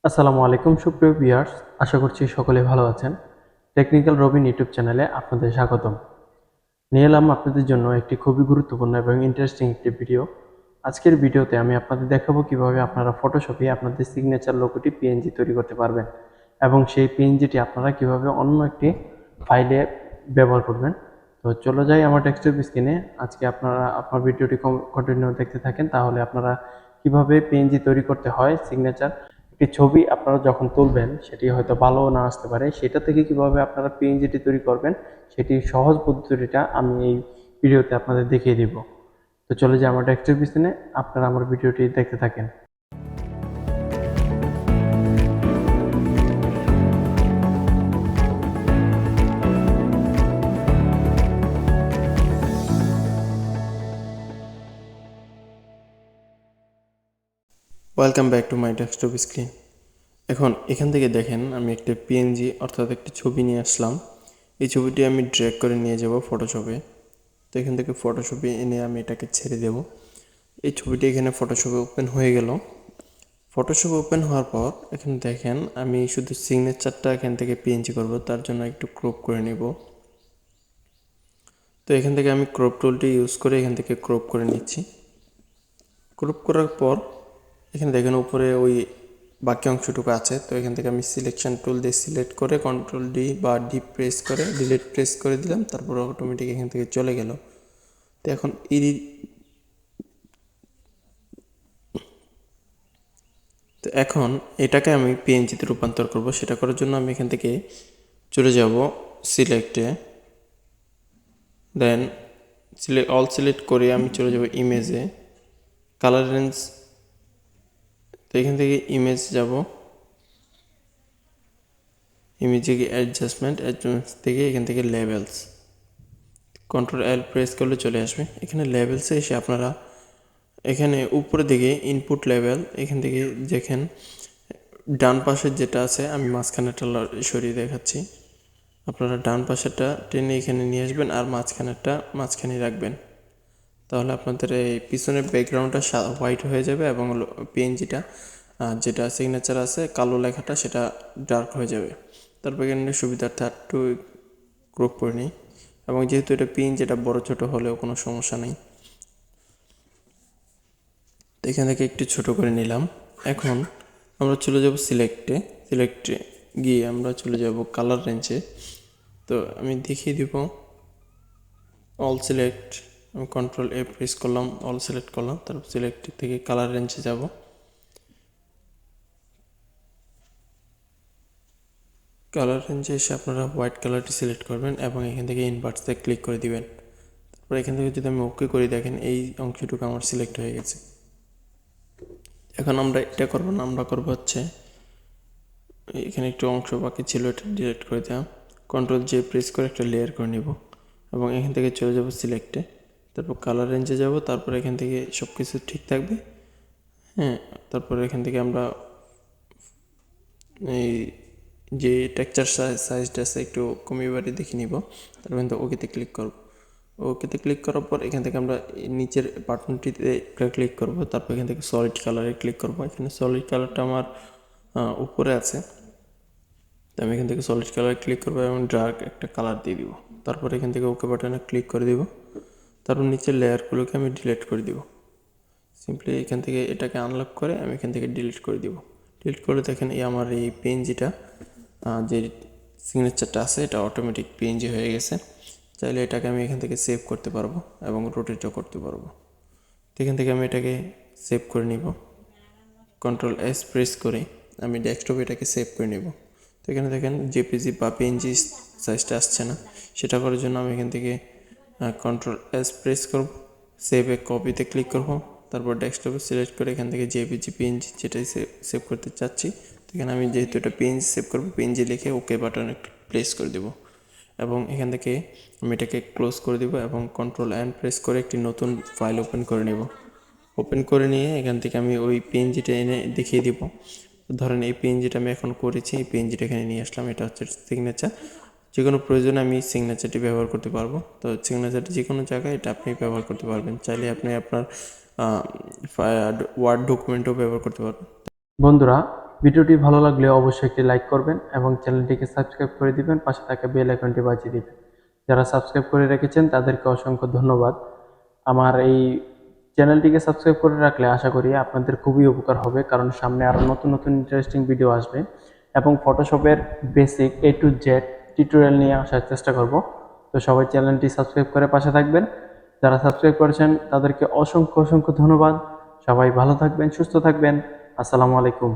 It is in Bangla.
আসসালামু আলাইকুম সুপ্রিয় ভিউয়ার্স, আশা করছি সকলে ভালো আছেন। টেকনিক্যাল রবিন ইউটিউব চ্যানেলে আপনাদের স্বাগতম। নিয়ে এলাম আপনাদের জন্য একটি খুবই গুরুত্বপূর্ণ এবং ইন্টারেস্টিং একটি ভিডিও। আজকের ভিডিওতে আমি আপনাদের দেখাবো কিভাবে আপনারা ফটোশপে আপনাদের সিগনেচার লোগোটি পিএনজি তৈরি করতে পারবেন এবং সেই পিএনজিটি আপনারা কিভাবে অন্য একটি ফাইলে ব্যবহার করবেন। তো চলে যাই আমার ডেস্কটপ স্ক্রিনে। আজকে আপনারা আপনার ভিডিওটি কন্টিনিউ দেখতে থাকেন, তাহলে আপনারা কিভাবে পিএনজি তৈরি করতে হয় সিগনেচার একটি ছবি আপনারা যখন তুলবেন সেটি হয়তো ভালো না আসতে পারে, সেটা থেকে কিভাবে আপনারা পিএনজিটি তৈরি করবেন সেটি সহজ পদ্ধতিটা আমি এই ভিডিওতে আপনাদের দেখিয়ে দিব। তো চলে যাই আমার ডেস্কটপ স্ক্রিনে, আপনারা আমার ভিডিওটি দেখতে থাকেন। Welcome back to my desktop screen. এখান থেকে দেখেন আমি একটা পিএনজি অর্থাৎ একটি ছবি নিয়ে আসলাম। এই ছবিটি আমি ড্র্যাগ করে নিয়ে যাব ফটোশপে। তো এখান থেকে ফটোশপে এনে আমি এটাকে ছেড়ে দেব। এই ছবিটি এখানে ফটোশপে ওপেন হয়ে গেল। ফটোশপ ওপেন হওয়ার পর এখানে দেখেন আমি শুধু সিগনেচারটা এখান থেকে পিএনজি করব, তার জন্য একটু ক্রপ করে নেব। তো এখান থেকে আমি ক্রপ টুলটি ইউজ করে এখান থেকে ক্রপ করে নিচ্ছি। ক্রপ করার পর এখানে দেখেন উপরে ওই বাকি অংশটুকু আছে। তো এখান থেকে আমি সিলেকশন টুল দিয়ে সিলেক্ট করে কন্ট্রোল ডি বা ডি প্রেস করে ডিলিট প্রেস করে দিলাম, তারপর অটোমেটিক এখান থেকে চলে গেল। তো এখন এটাকে আমি পিএনজিতে রূপান্তর করব। সেটা করার জন্য আমি এখান থেকে চলে যাব সিলেক্টে, দেন অল সিলেক্ট করে আমি চলে যাব ইমেজে, কালার রেঞ্জ। তো এখান থেকে ইমেজ যাব, ইমেজে গিয়ে অ্যাডজাস্টমেন্ট থেকে এখান থেকে লেভেলস, কন্ট্রোল এল প্রেস করলে চলে আসবে। এখানে লেভেলসে এসে আপনারা এখানে উপরে দিকে ইনপুট লেভেল, এখান থেকে দেখেন ডান পাশের যেটা আছে, আমি মাঝখানেরটা সরিয়ে দেখাচ্ছি। আপনারা ডান পাশেরটা টেনে এখানে নিয়ে আসবেন আর মাঝখানেরটা মাঝখানে রাখবেন, তাহলে আপনাদের এই পিছনের ব্যাকগ্রাউন্ডটা হোয়াইট হয়ে যাবে এবং পিএনজিটা যেটা সিগনেচার আছে কালো লেখাটা সেটা ডার্ক হয়ে যাবে। তারপর এখানে সুবিধার্থে একটু ক্রপ করে নিই, এবং যেহেতু এটা পিএনজিটা বড় ছোট হলেও কোনো সমস্যা নেই। তো এখান থেকে একটু ছোট করে নিলাম। এখন আমরা চলে যাব সিলেক্টে গিয়ে আমরা চলে যাব কালার রেঞ্জে। তো আমি দেখিয়ে দিব অল সিলেক্ট, আমি কন্ট্রোল এ প্রেস করলাম, অল সিলেক্ট করলাম, তারপর সিলেক্ট থেকে কালার রেঞ্জে যাব। কালার রেঞ্জে এসে আপনারা হোয়াইট কালারটি সিলেক্ট করবেন এবং এখান থেকে ইনভার্টসে ক্লিক করে দিবেন। তারপর এখান থেকে যদি আমি ওকে করি, দেখেন এই অংশটুকু আমার সিলেক্ট হয়ে গেছে। এখন আমরা এটা করবো না, আমরা করবো হচ্ছে এখানে একটু অংশ বাকি ছিল, এটা ডিলিট করে দিলাম। কন্ট্রোল জে প্রেস করে একটা লেয়ার করে নিব এবং এখান থেকে চলে যাব সিলেক্টে, তারপর কালার রেঞ্জে যাব, তারপর এখান থেকে সব কিছু ঠিক থাকবে। তারপর এখান থেকে আমরা এই যে টেক্সচার সাইজটা আছে একটু কমিয়ে বাড়িয়ে দেখে নিব। তারপর কিন্তু ওকেতে ক্লিক করব। ওকেতে ক্লিক করার পর এখান থেকে আমরা নিচের বাটনটিতে ক্লিক করব, তারপর এখান থেকে সলিড কালারে ক্লিক করব। এখানে সলিড কালারটা আমার উপরে আছে, তো আমি এখান থেকে সলিড কালারে ক্লিক করবো এবং ডার্ক একটা কালার দিয়ে দিব। তারপর এখান থেকে ওকে বাটনে ক্লিক করে দিব, তারপর নিচের লেয়ারগুলোকে আমি ডিলিট করে দিব। সিম্পলি এখান থেকে এটাকে আনলক করে আমি এখান থেকে ডিলিট করে দিব। ডিলিট করে দেখেন আমার এই পিএনজিটা যে সিগনেচারটা আছে এটা অটোমেটিক পিএনজি হয়ে গেছে। চাইলে এটাকে আমি এখান থেকে সেভ করতে পারবো এবং রোটেটও করতে পারবো। তো এখান থেকে আমি এটাকে সেভ করে নিব, কন্ট্রোল এস প্রেস করে আমি ডেস্কটপে এটাকে সেভ করে নিব। তো এখানে দেখেন জেপিজি বা পিএনজি সাইজটা আসছে না, সেটা করার জন্য আমি এখান থেকে কন্ট্রোল এস প্রেস করব, সেভে কপিতে ক্লিক করব, তারপর ডেস্কটপে সিলেক্ট করে এখান থেকে জেপিজি পিএনজি যেটাই সেভ করতে চাচ্ছি, তো এখানে আমি যেহেতু এটা পিএনজি সেভ করবো, পিএনজি লিখে ওকে বাটনে প্রেস করে দেব এবং এখান থেকে আমি এটাকে ক্লোজ করে দেব এবং কন্ট্রোল এন প্রেস করে একটি নতুন ফাইল ওপেন করে নেব। ওপেন করে নিয়ে এখান থেকে আমি ওই পিএনজিটা এনে দেখিয়ে দিব। ধরেন এই পিএনজিটা আমি এখন করেছি, এই পিএনজিটা এখানে নিয়ে আসলাম, এটা হচ্ছে সিগনেচার। যে কোনো প্রয়োজনে আমি সিগনেচারটি ব্যবহার করতে পারবো। তো সিগনেচারটি যে কোনো জায়গায় এটা আপনি ব্যবহার করতে পারবেন, চাইলে আপনি আপনার ওয়ার্ড ডকুমেন্টও ব্যবহার করতে পারবেন। বন্ধুরা, ভিডিওটি ভালো লাগলে অবশ্যই একটি লাইক করবেন এবং চ্যানেলটিকে সাবস্ক্রাইব করে দিবেন, পাশে থাকা বেল আইকনটি বাজিয়ে দিবেন। যারা সাবস্ক্রাইব করে রেখেছেন তাদেরকে অসংখ্য ধন্যবাদ। আমার এই চ্যানেলটিকে সাবস্ক্রাইব করে রাখলে আশা করি আপনাদের খুবই উপকার হবে, কারণ সামনে আরও নতুন নতুন ইন্টারেস্টিং ভিডিও আসবে এবং ফটোশপের basic A to Z tutorial নিয়ে আসার চেষ্টা করব। তো সবাই চ্যানেলটি সাবস্ক্রাইব করে পাশে থাকবেন। যারা সাবস্ক্রাইব করেছেন তাদেরকে অসংখ্য অসংখ্য ধন্যবাদ। সবাই ভালো থাকবেন, সুস্থ থাকবেন। আসসালামু আলাইকুম।